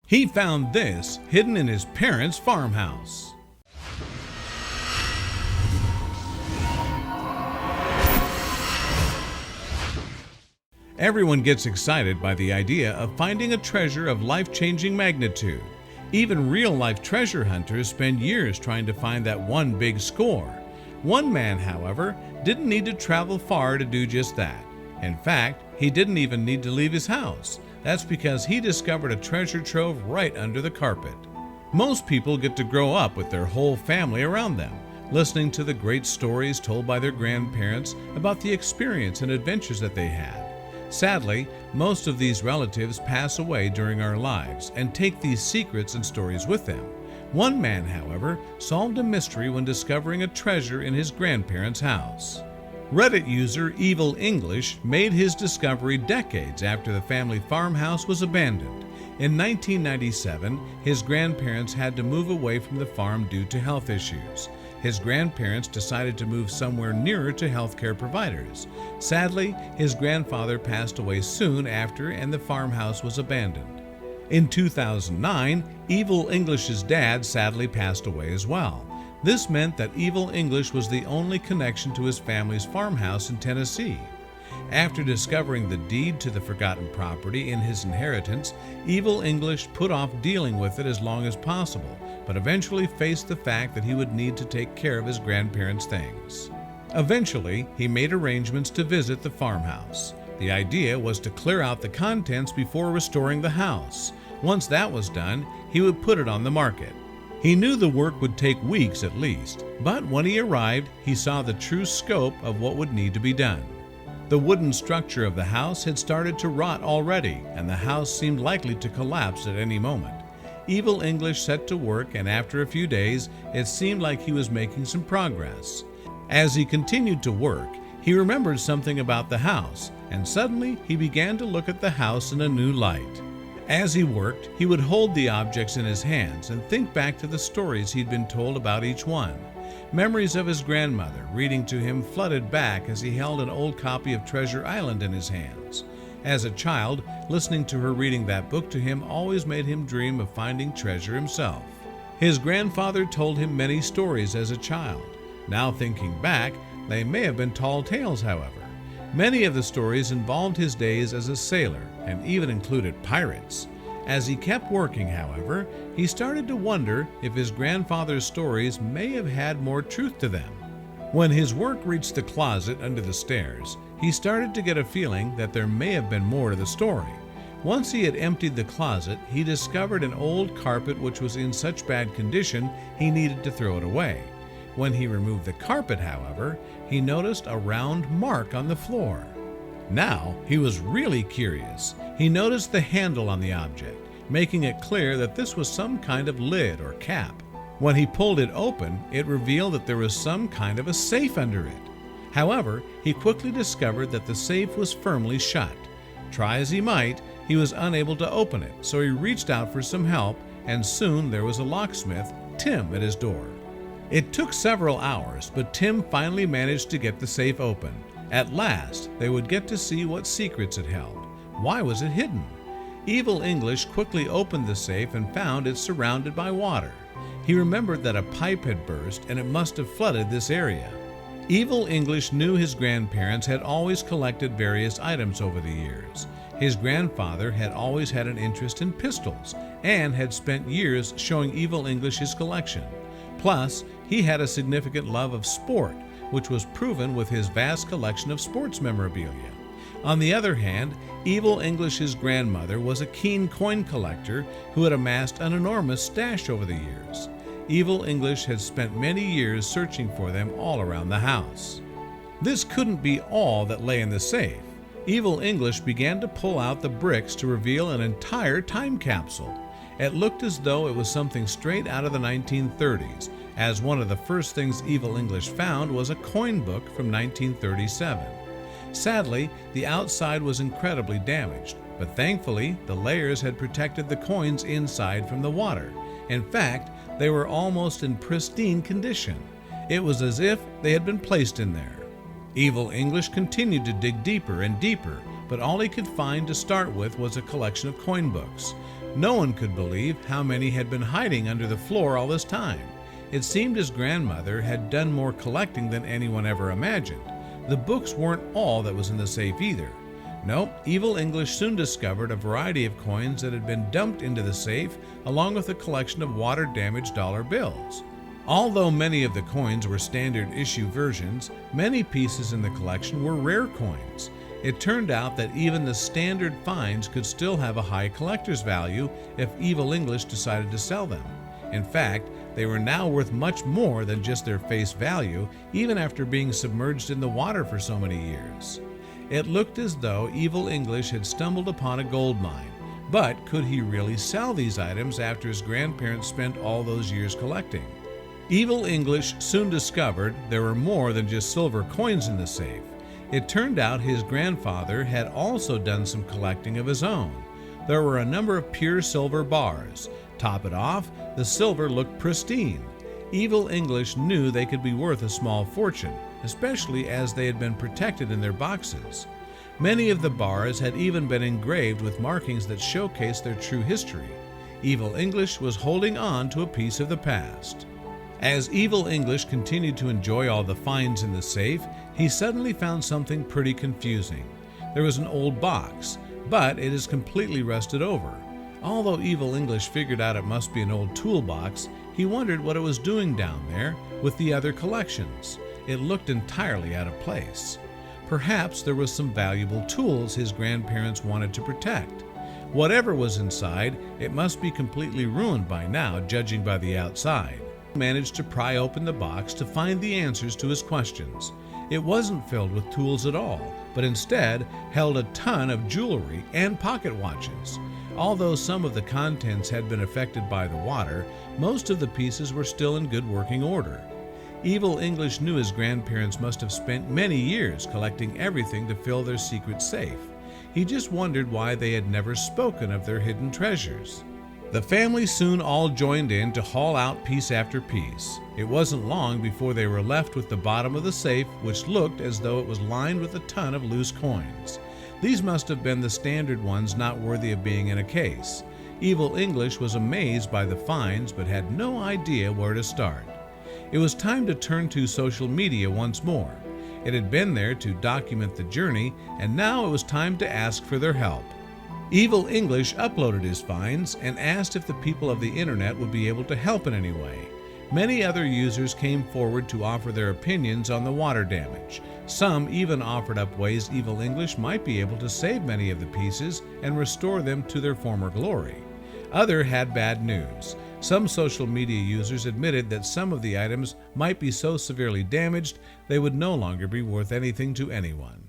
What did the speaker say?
He found this hidden in his parents' farmhouse. Everyone gets excited by the idea of finding a treasure of life-changing magnitude. Even real-life treasure hunters spend years trying to find that one big score. One man, however, didn't need to travel far to do just that. In fact, he didn't even need to leave his house. That's because he discovered a treasure trove right under the carpet. Most people get to grow up with their whole family around them, listening to the great stories told by their grandparents about the experience and adventures that they had. Sadly, most of these relatives pass away during our lives and take these secrets and stories with them. One man, however, solved a mystery when discovering a treasure in his grandparents' house. Reddit user Evil English made his discovery decades after the family farmhouse was abandoned. In 1997, his grandparents had to move away from the farm due to health issues. His grandparents decided to move somewhere nearer to healthcare providers. Sadly, his grandfather passed away soon after and the farmhouse was abandoned. In 2009, Evil English's dad sadly passed away as well. This meant that Evil English was the only connection to his family's farmhouse in Tennessee. After discovering the deed to the forgotten property in his inheritance, Evil English put off dealing with it as long as possible, but eventually faced the fact that he would need to take care of his grandparents' things. Eventually, he made arrangements to visit the farmhouse. The idea was to clear out the contents before restoring the house. Once that was done, he would put it on the market. He knew the work would take weeks at least, but when he arrived, he saw the true scope of what would need to be done. The wooden structure of the house had started to rot already, and the house seemed likely to collapse at any moment. Evil English set to work, and after a few days, it seemed like he was making some progress. As he continued to work, he remembered something about the house, and suddenly he began to look at the house in a new light. As he worked, he would hold the objects in his hands and think back to the stories he'd been told about each one. Memories of his grandmother reading to him flooded back as he held an old copy of Treasure Island in his hands. As a child, listening to her reading that book to him always made him dream of finding treasure himself. His grandfather told him many stories as a child. Now thinking back, they may have been tall tales, however. Many of the stories involved his days as a sailor and even included pirates. As he kept working, however, he started to wonder if his grandfather's stories may have had more truth to them. When his work reached the closet under the stairs, he started to get a feeling that there may have been more to the story. Once he had emptied the closet, he discovered an old carpet which was in such bad condition he needed to throw it away. When he removed the carpet, however, he noticed a round mark on the floor. Now he was really curious. He noticed the handle on the object, making it clear that this was some kind of lid or cap. When he pulled it open, it revealed that there was some kind of a safe under it. However, he quickly discovered that the safe was firmly shut. Try as he might, he was unable to open it, so he reached out for some help, and soon there was a locksmith, Tim, at his door. It took several hours, but Tim finally managed to get the safe open. At last, they would get to see what secrets it held. Why was it hidden? Evil English quickly opened the safe and found it surrounded by water. He remembered that a pipe had burst and it must have flooded this area. Evil English knew his grandparents had always collected various items over the years. His grandfather had always had an interest in pistols and had spent years showing Evil English his collection. Plus, he had a significant love of sport, which was proven with his vast collection of sports memorabilia. On the other hand, Evil English's grandmother was a keen coin collector who had amassed an enormous stash over the years. Evil English had spent many years searching for them all around the house. This couldn't be all that lay in the safe. Evil English began to pull out the bricks to reveal an entire time capsule. It looked as though it was something straight out of the 1930s, as one of the first things Evil English found was a coin book from 1937. Sadly, the outside was incredibly damaged, but thankfully the layers had protected the coins inside from the water. In fact, they were almost in pristine condition. It was as if they had been placed in there. Evil English continued to dig deeper and deeper, but all he could find to start with was a collection of coin books. No one could believe how many had been hiding under the floor all this time. It seemed his grandmother had done more collecting than anyone ever imagined. The books weren't all that was in the safe either. No, Evil English soon discovered a variety of coins that had been dumped into the safe, along with a collection of water-damaged dollar bills. Although many of the coins were standard issue versions, many pieces in the collection were rare coins. It turned out that even the standard finds could still have a high collector's value if Evil English decided to sell them. In fact, they were now worth much more than just their face value, even after being submerged in the water for so many years. It looked as though Evil English had stumbled upon a gold mine, but could he really sell these items after his grandparents spent all those years collecting? Evil English soon discovered there were more than just silver coins in the safe. It turned out his grandfather had also done some collecting of his own. There were a number of pure silver bars. Top it off, the silver looked pristine. Evil English knew they could be worth a small fortune, especially as they had been protected in their boxes. Many of the bars had even been engraved with markings that showcased their true history. Evil English was holding on to a piece of the past. As Evil English continued to enjoy all the finds in the safe, he suddenly found something pretty confusing. There was an old box, but it is completely rusted over. Although Evil English figured out it must be an old toolbox, he wondered what it was doing down there with the other collections. It looked entirely out of place. Perhaps there was some valuable tools his grandparents wanted to protect. Whatever was inside, it must be completely ruined by now, judging by the outside. He managed to pry open the box to find the answers to his questions. It wasn't filled with tools at all, but instead held a ton of jewelry and pocket watches. Although some of the contents had been affected by the water, most of the pieces were still in good working order. Evil English knew his grandparents must have spent many years collecting everything to fill their secret safe. He just wondered why they had never spoken of their hidden treasures. The family soon all joined in to haul out piece after piece. It wasn't long before they were left with the bottom of the safe, which looked as though it was lined with a ton of loose coins. These must have been the standard ones not worthy of being in a case. Evil English was amazed by the finds but had no idea where to start. It was time to turn to social media once more. It had been there to document the journey, and now it was time to ask for their help. Evil English uploaded his finds and asked if the people of the internet would be able to help in any way. Many other users came forward to offer their opinions on the water damage. Some even offered up ways Evil English might be able to save many of the pieces and restore them to their former glory. Others had bad news. Some social media users admitted that some of the items might be so severely damaged they would no longer be worth anything to anyone.